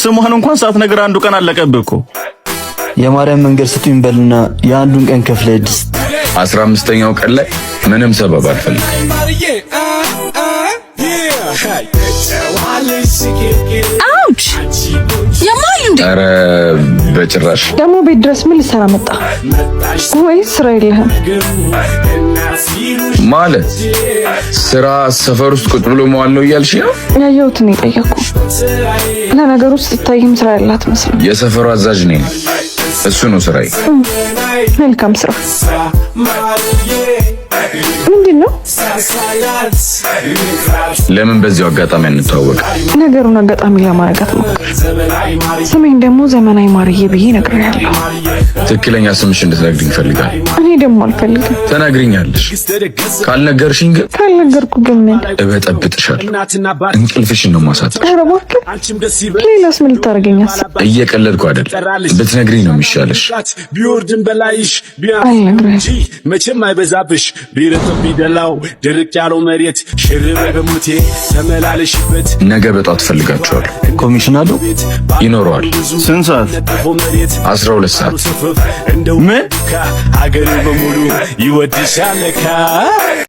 ስሟን እንኳን ሳትነግር አንዱ ቀን አለቀብህ እኮ። የማርያም መንገድ ስጡኝ በልና የአንዱን ቀን ከፍለህ ድስት 15ኛው ቀን ላይ ምንም ሰበብ አልፈልግም። አውች የማሉ እንዴ? ኧረ በጭራሽ። ደግሞ ቤት ድረስ ምን ልሰራ መጣ? ወይስ ስራ የለህም ማለት? ስራ ሰፈር ውስጥ ቁጭ ብሎ መዋል ነው እያልሽ ነው? ያየሁትን የጠየኩ። ለነገሩ ስትታይም ስራ ያላት መስሎ። የሰፈሩ አዛዥ ነኝ፣ እሱ ነው ስራዬ። መልካም ስራ። ምንድን ነው? ለምን በዚሁ አጋጣሚ እንተዋወቅ? ነገሩን አጋጣሚ ለማድረግ አትሞክር። ስሜን ደግሞ ዘመናዊ ማርዬ ብዬ እነግርሃለሁ። ትክክለኛ ስምሽ እንድትነግሪኝ እፈልጋለሁ። እኔ ደግሞ አልፈልግም። ተናግሪኛለሽ። ካልነገርሽኝ ግን ካልነገርኩ ግን ምን እበጠብጥሻለሁ። እንቅልፍሽን ነው የማሳጣሽ። ኧረ እባክህ፣ ሌላስ ምን ልታደርገኝ አስበህ? እየቀለድኩ አይደል። ብትነግሪኝ ነው የሚሻለሽ። ቢወርድን በላይሽ አልነግርህም። መቼም አይበዛብሽ ቢረጥብ ቢደላው ድርቅ ያለው መሬት ሽርበ በሙቴ ተመላለሽበት። ነገ በጧት ፈልጋችኋለሁ። ኮሚሽን አለው? ይኖረዋል። ስንት ሰዓት? 12 ሰዓት። ምን? ሀገሬ በሙሉ ይወድሻል ለካ